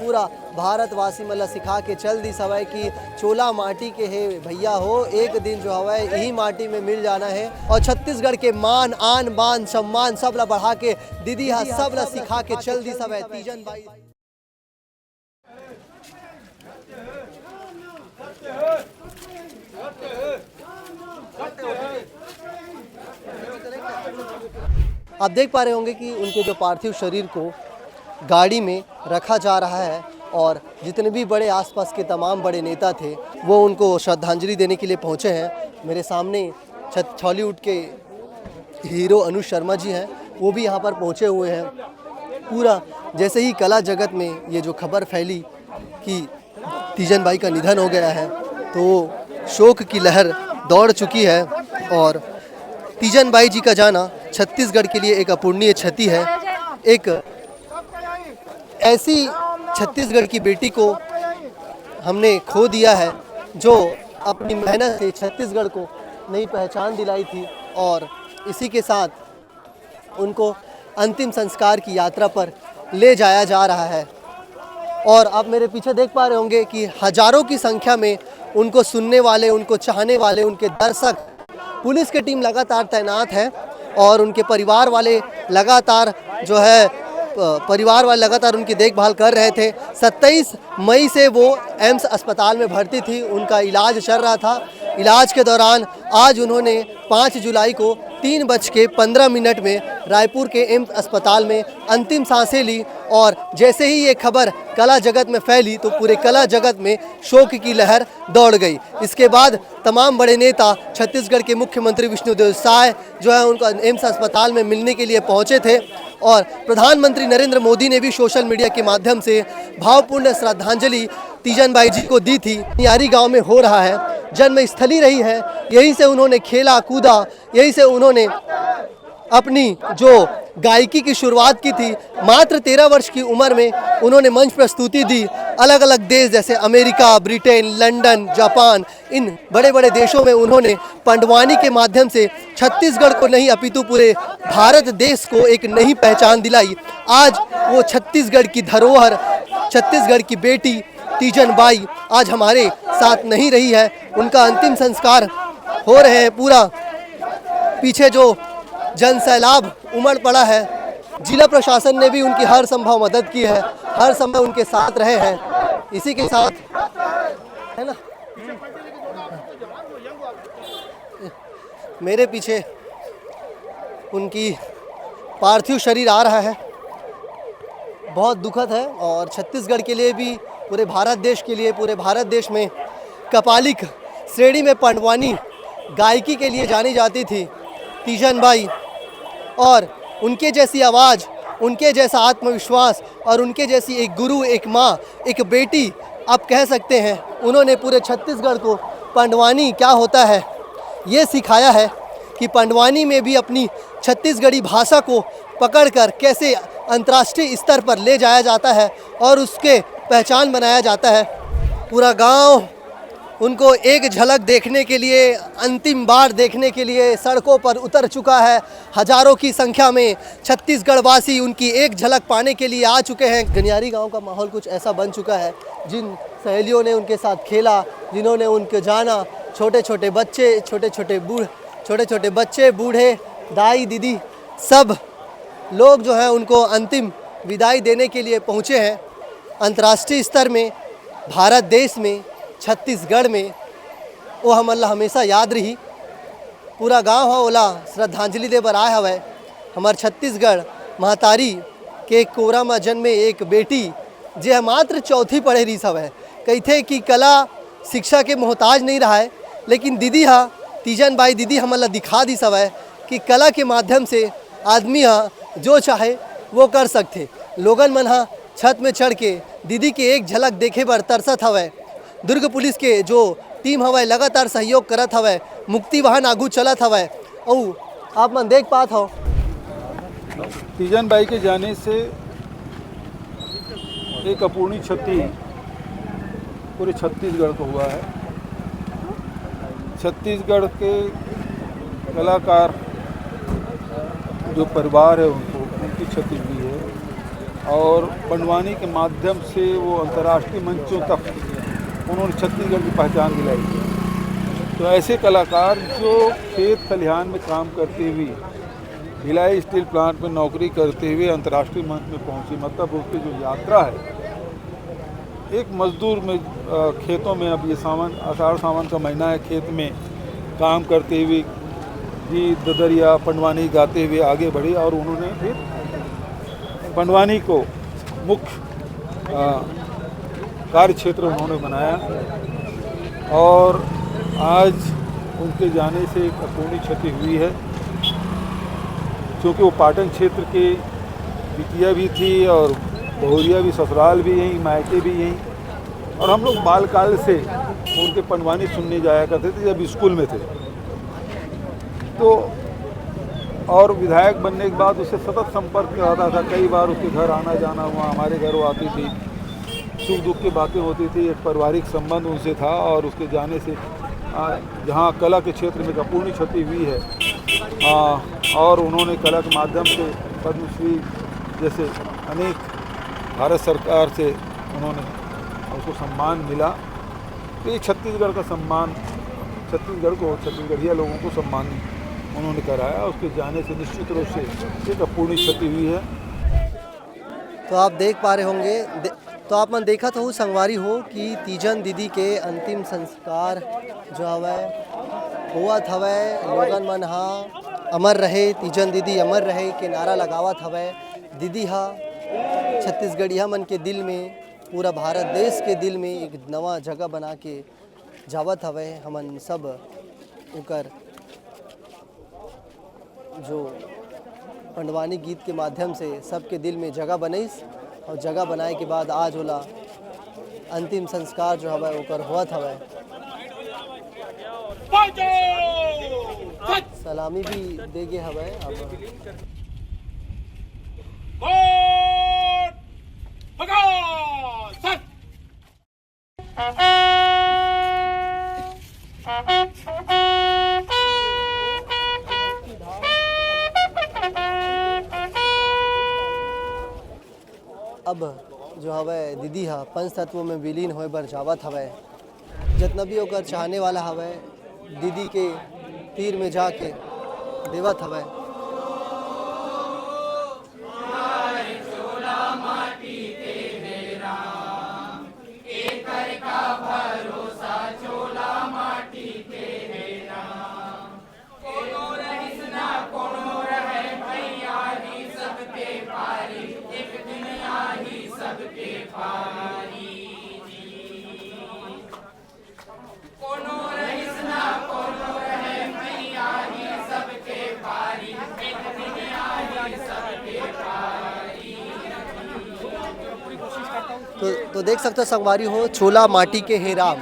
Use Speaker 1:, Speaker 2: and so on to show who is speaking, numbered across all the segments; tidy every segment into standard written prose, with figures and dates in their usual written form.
Speaker 1: पूरा भारतवासी मतलब सिखा के चल दी सवै कि चोला माटी के है भैया हो, एक दिन जो हवा यही माटी में मिल जाना है। और छत्तीसगढ़ के मान आन बान सम्मान सब ला बढ़ा के दीदी हा सब ला सिखा के चल दी सवै तीजन बाई। आप देख पा रहे होंगे कि उनके जो पार्थिव शरीर को गाड़ी में रखा जा रहा है और जितने भी बड़े आसपास के तमाम बड़े नेता थे वो उनको श्रद्धांजलि देने के लिए पहुंचे हैं। मेरे सामने बॉलीवुड के हीरो अनुज शर्मा जी हैं, वो भी यहां पर पहुंचे हुए हैं। पूरा जैसे ही कला जगत में ये जो खबर फैली कि तीजन बाई का निधन हो गया है तो शोक की लहर दौड़ चुकी है और तीजन बाई जी का जाना छत्तीसगढ़ के लिए एक अपूर्णीय क्षति है। एक ऐसी छत्तीसगढ़ की बेटी को हमने खो दिया है जो अपनी मेहनत से छत्तीसगढ़ को नई पहचान दिलाई थी और इसी के साथ उनको अंतिम संस्कार की यात्रा पर ले जाया जा रहा है। और आप मेरे पीछे देख पा रहे होंगे कि हजारों की संख्या में उनको सुनने वाले, उनको चाहने वाले, उनके दर्शक, पुलिस की टीम लगातार तैनात है और उनके परिवार वाले लगातार उनकी देखभाल कर रहे थे। 27 मई से वो एम्स अस्पताल में भर्ती थी, उनका इलाज चल रहा था। इलाज के दौरान आज उन्होंने 5 जुलाई को 3:15 में रायपुर के एम्स अस्पताल में अंतिम सांसें ली और जैसे ही ये खबर कला जगत में फैली तो पूरे कला जगत में शोक की लहर दौड़ गई। इसके बाद तमाम बड़े नेता, छत्तीसगढ़ के मुख्यमंत्री विष्णुदेव साय जो है उनको एम्स अस्पताल में मिलने के लिए पहुंचे थे और प्रधानमंत्री नरेंद्र मोदी ने भी सोशल मीडिया के माध्यम से भावपूर्ण श्रद्धांजलि तीजन बाई जी को दी थी। नियारी गांव में हो रहा है, जन्म स्थली रही है, यहीं से उन्होंने खेला कूदा, यहीं से उन्होंने अपनी जो गायकी की शुरुआत की थी। मात्र 13 वर्ष की उम्र में उन्होंने मंच प्रस्तुति दी। अलग अलग देश जैसे अमेरिका, ब्रिटेन, लंदन, जापान, इन बड़े बड़े देशों में उन्होंने पंडवानी के माध्यम से छत्तीसगढ़ को नहीं अपितु पूरे भारत देश को एक नई पहचान दिलाई। आज वो छत्तीसगढ़ की धरोहर, छत्तीसगढ़ की बेटी तीजन बाई आज हमारे साथ नहीं रही है। उनका अंतिम संस्कार हो रहे हैं। पूरा पीछे जो जन सैलाब उमड़ पड़ा है, जिला प्रशासन ने भी उनकी हर संभव मदद की है, हर समय उनके साथ रहे हैं। इसी के साथ है ना, मेरे पीछे उनकी पार्थिव शरीर आ रहा है। बहुत दुखद है और छत्तीसगढ़ के लिए भी, पूरे भारत देश के लिए, पूरे भारत देश में कपालिक श्रेणी में पंडवानी गायकी के लिए जानी जाती थी तीजन बाई और उनके जैसी आवाज़, उनके जैसा आत्मविश्वास और उनके जैसी एक गुरु, एक माँ, एक बेटी आप कह सकते हैं। उन्होंने पूरे छत्तीसगढ़ को पंडवानी क्या होता है ये सिखाया है कि पंडवानी में भी अपनी छत्तीसगढ़ी भाषा को पकड़कर कैसे अंतर्राष्ट्रीय स्तर पर ले जाया जाता है और उसके पहचान बनाया जाता है। पूरा गांव उनको एक झलक देखने के लिए, अंतिम बार देखने के लिए सड़कों पर उतर चुका है। हजारों की संख्या में छत्तीसगढ़ वासी उनकी एक झलक पाने के लिए आ चुके हैं। गनियारी गांव का माहौल कुछ ऐसा बन चुका है, जिन सहेलियों ने उनके साथ खेला, जिन्होंने उनके जाना, छोटे छोटे बच्चे, बूढ़े, दाई, दीदी, सब लोग जो हैं उनको अंतिम विदाई देने के लिए पहुँचे हैं। अंतर्राष्ट्रीय स्तर में, भारत देश में, छत्तीसगढ़ में वो हमला हमेशा याद रही। पूरा गांव हो ओला श्रद्धांजलि दे बर आए हवै। हमार छत्तीसगढ़ महतारी के कोरा में जन्मे एक बेटी जे मात्र 4थी पढ़े रही हवै। कहते कि कला शिक्षा के मोहताज नहीं रहा है, लेकिन दीदी हा तीजन बाई दीदी हमला दिखा दी हवै कि कला के माध्यम से आदमी हा जो चाहे वो कर सकते। लोगन मन हा छत में चढ़ के दीदी के एक झलक देखे बर तरसत हवै। दुर्ग पुलिस के जो टीम हवै लगातार सहयोग करत हवै, मुक्ति वाहन आगू चलत हवै और आप मन देख पात हो।
Speaker 2: तीजन बाई के जाने से एक अपूर्णीय क्षति पूरे छत्तीसगढ़ को हुआ है। छत्तीसगढ़ के कलाकार जो परिवार है उनकी क्षति हुई है। और पंडवानी के माध्यम से वो अंतर्राष्ट्रीय मंचों तक उन्होंने छत्तीसगढ़ की पहचान दिलाई। तो ऐसे कलाकार जो खेत खलिहान में काम करते हुए, भिलाई स्टील प्लांट में नौकरी करते हुए अंतर्राष्ट्रीय मंच में पहुंची, मतलब उसकी जो यात्रा है, एक मजदूर में खेतों में, अब ये सावन आषाढ़ सावन का महीना है, खेत में काम करते हुए गीत ददरिया पंडवानी गाते हुए आगे बढ़े और उन्होंने फिर पंडवानी को मुख्य कार्य क्षेत्र उन्होंने बनाया। और आज उनके जाने से एक अपूर्णीय क्षति हुई है, क्योंकि वो पाटन क्षेत्र के बिटिया भी थी और बहुरिया भी, ससुराल भी यहीं, मायके भी यहीं। और हम लोग बालकाल से उनके पंडवानी सुनने जाया करते थे जब स्कूल में थे। तो और विधायक बनने के बाद उससे सतत संपर्क रहता था, कई बार उसके घर आना जाना हुआ, हमारे घर वो आती थी, सुख दुख की बातें होती थी, एक पारिवारिक संबंध उनसे था। और उसके जाने से जहाँ कला के क्षेत्र में अपूर्णीय क्षति हुई है, और उन्होंने कला के माध्यम से पद्मश्री जैसे अनेक भारत सरकार से उन्होंने उसको सम्मान मिला। तो ये छत्तीसगढ़ का सम्मान, छत्तीसगढ़ को, छत्तीसगढ़िया लोगों को सम्मान उन्होंने कराया। उसके जाने से निश्चित रूप से एक अपूर्णीय क्षति हुई है।
Speaker 1: तो आप देख पा रहे होंगे, तो आप मन देखा तो संगवारी हो कि तीजन दीदी के अंतिम संस्कार जो हवै होवत हवै। लोगन मन हा अमर रहे, तीजन दीदी अमर रहे के नारा लगावत हवै। दीदी हा छत्तीसगढ़िया मन के दिल में, पूरा भारत देश के दिल में एक नवा जगह बना के जावत हवै। हमन सब उकर जो पंडवानी गीत के माध्यम से सबके दिल में जगह बनईस, और जगह बनाए के बाद आज ओला अंतिम संस्कार जो हवै ओकर होवत हवै। सलामी भी देगे हवै। अब जो हवै दीदी हा पंच तत्वों में विलीन होए बर जावत हवै। जितना भी ओकर चाहने वाला हवै दीदी के तीर में जाके देवत हवै। तो देख सकते हो संगवारी हो, छोला माटी के हे राम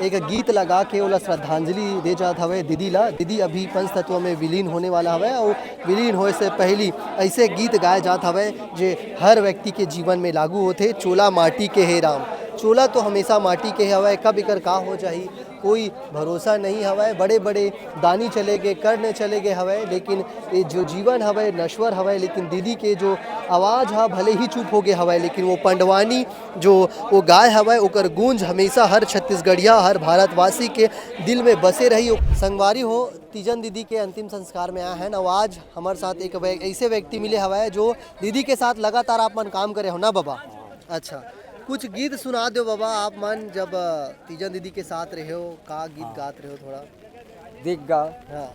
Speaker 1: एक गीत लगा के ओला श्रद्धांजलि दे जात हवे दीदी ला। दीदी अभी पंच तत्व में विलीन होने वाला हवे और विलीन होए से पहली ऐसे गीत गाए जात हवे जे हर व्यक्ति के जीवन में लागू होते। चोला माटी के हे राम, चोला तो हमेशा माटी के हवे, कब इकर का हो जाही कोई भरोसा नहीं हवे। बड़े बड़े दानी चले गए, कर्ण चले गए हवे, लेकिन ये जो जीवन हवे नश्वर हवे। लेकिन दीदी के जो आवाज़ हा भले ही चुप हो गए हवे, लेकिन वो पंडवानी जो वो गाय हवे ओकर गूंज हमेशा हर छत्तीसगढ़िया, हर भारतवासी के दिल में बसे रही। संगवारी हो, तीजन दीदी के अंतिम संस्कार में आया है ना। आज हमारे साथ एक ऐसे व्यक्ति मिले हवे जो दीदी के साथ लगातार आप मन काम करे हो ना बाबा। अच्छा, कुछ गीत सुना दो बाबा आप मन, जब तीजन दीदी के साथ रहे हो का गीत गात रहे हो थोड़ा
Speaker 3: देख गा।
Speaker 1: हाँ।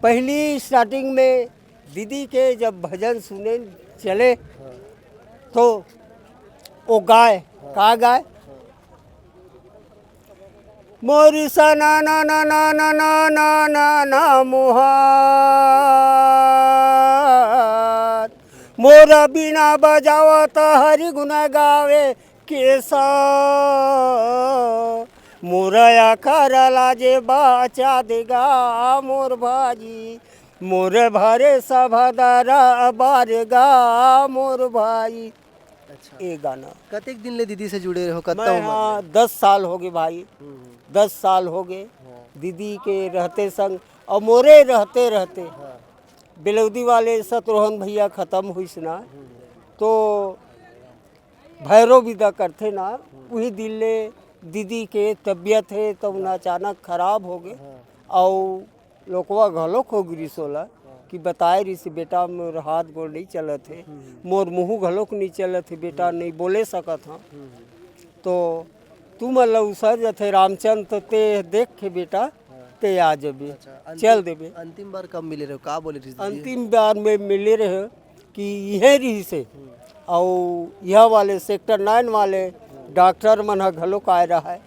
Speaker 3: पहली स्टार्टिंग में दीदी के जब भजन सुने चले तो वो गाय का गाय मोरी सा ना ना ना ना ना ना ना ना ना मोहा मोरा बिना बजावत हरि गुण गावे केसा मोरया कर लाजे बाचा देगा मोर भाजी मोर भरे सभादारा बारेगा मोर भाई।
Speaker 1: अच्छा,
Speaker 3: ये गाना
Speaker 1: कतेक दिन ले दीदी से जुड़े रहो? कत्ता
Speaker 3: मैं
Speaker 1: उम्र?
Speaker 3: हाँ 10 साल हो गए भाई, 10 साल हो गए
Speaker 1: हाँ।
Speaker 3: दीदी के रहते संग और मोरे रहते रहते
Speaker 1: हाँ।
Speaker 3: बेलौदी वाले शत्रुघ्न भैया ख़त्म हुई ना, तो भैरव विदा करते ना वही दिन ले दीदी के तबीयत है तो उन्हें अचानक खराब हो गए और लोकवा घलोक हो गिरी सोला कि बताए रही से बेटा मोर हाथ गोड़ नहीं चलत है, मोर मुँह घलोक नहीं चलत है, बेटा नहीं बोले सकत हाँ। तो तू मतलब उसर जथे रामचंद्र तो ते देख के बेटा ते आ जबे चल देबे।
Speaker 1: अंतिम बार कब मिले रहे हो, का बोले रही दीदी?
Speaker 3: अंतिम बार में मिले रहे कि यह रही से और यह वाले सेक्टर 9 वाले डॉक्टर मन घलोक आए रहा है।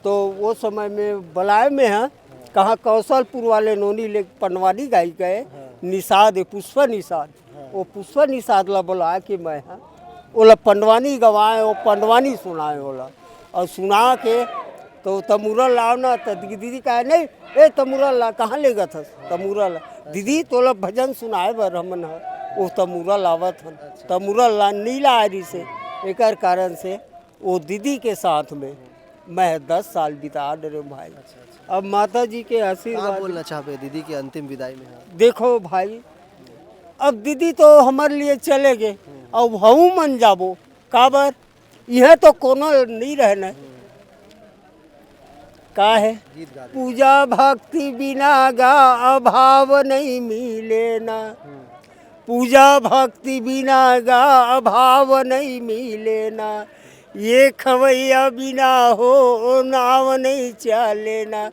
Speaker 3: तो वो समय में बलाय में है कहाँ कौशलपुर वाले नोनी ले पनवानी गाई गए निषाद पुष्प निषाद, वो पुष्प निषाद ला बोला कि मैं हाँ ओला पंडवानी गवाए वो पंडवानी सुनाए ओला और सुना के तो तमुरल लाओ ना तो दीदी कहे नहीं ए तमुरल ला कहाँ ले गए थे तमुरल दीदी तोला भजन सुनाए बर हमन है वो तमुरल आवत हन तमुरल ला नीला आरी से एक कारण से वो दीदी के साथ में मैं 10 साल बिता डरे भाई। अब माता जी के
Speaker 1: क्या
Speaker 3: आशीर्वाद
Speaker 1: बोलना चाहते दीदी की अंतिम विदाई में?
Speaker 3: देखो भाई अब दीदी तो हमारे लिए चले गए अब हम मन जाबो काबर यह तो कोनो नहीं रहना का है
Speaker 1: गीत गा दे।
Speaker 3: पूजा भक्ति बिना गा अभाव नहीं मिले ना, पूजा भक्ति बिना गा अभाव नहीं मिले ना, ये खवैया बिना हो नाव नहीं चले ना,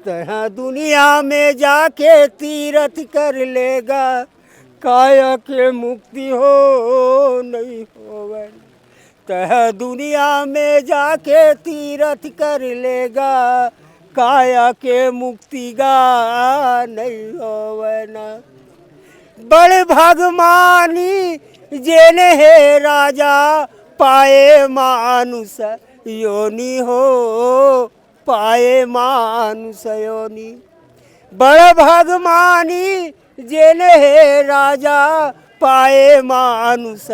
Speaker 3: तहाँ दुनिया में जाके तीरथ कर लेगा काया के मुक्ति हो नहीं होगा, तह दुनिया में जाके तीरथ कर लेगा काया के मुक्ति गा नहीं होवना। बड़े भगमानी जेने है राजा पाए मानुष योनि हो पाए मानुष योनि, बड़े भगमानी जेने है राजा पाए मानुष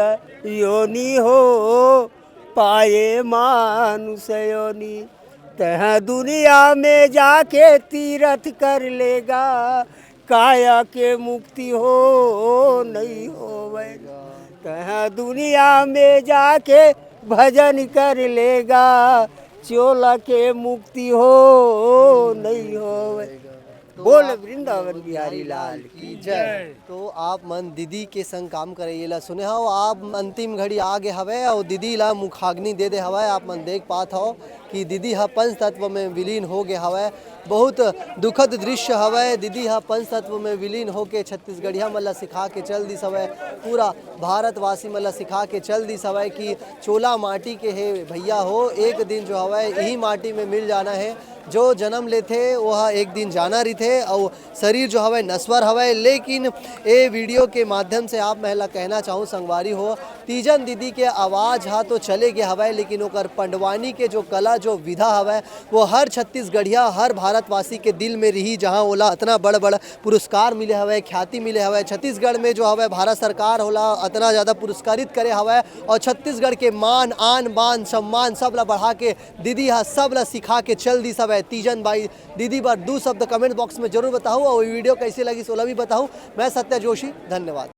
Speaker 3: योनि हो पाए मानुष योनि, तह दुनिया में जाके तीरथ कर लेगा काया के मुक्ति हो नहीं होवेगा, तह दुनिया में जाके भजन कर लेगा चोला के मुक्ति हो नहीं होवेगा। बोल वृंदावन बिहारी लाल की जय।
Speaker 1: तो आप मन दीदी के संग काम करे ला सुने हो, आप अंतिम घड़ी आ गए हवे और दीदी ला मुखाग्नि दे हवे। आप मन देख पात हो कि दीदी हा पंच तत्व में विलीन हो गए हवे। बहुत दुखद दृश्य हवे। दीदी हा पंच तत्व में विलीन होके छत्तीसगढ़िया मन ला सिखा के चल दिस हवे, पूरा भारतवासी मन ला सिखा के चल दिस हवे कि चोला माटी के है भैया हो, एक दिन जो हवे यही माटी में मिल जाना है। जो जन्म लेते वह एक दिन जाना रही थे और शरीर जो हवे नश्वर हवे। लेकिन ये वीडियो के माध्यम से आप महिला कहना चाहूँ संगवारी हो, तीजन दीदी के आवाज़ हा तो चले गए हवे, लेकिन ओकर पंडवानी के जो कला जो विधा हवे वो हर छत्तीसगढ़िया हर भारतवासी के दिल में रही। जहाँ ओला इतना बड़ बड़ पुरस्कार मिले हवे, ख्याति मिले हवे, छत्तीसगढ़ में जो हवे भारत सरकार होला इतना ज़्यादा पुरस्कारित करे हवे और छत्तीसगढ़ के मान आन बान सम्मान सब ला बढ़ा के दीदी हा सब ला सिखा के चल दी सब है। तीजन भाई दीदी बार 2 शब्द कमेंट बॉक्स में जरूर बताओ और वीडियो कैसी लगी सोला भी बताओ। मैं सत्या जोशी, धन्यवाद।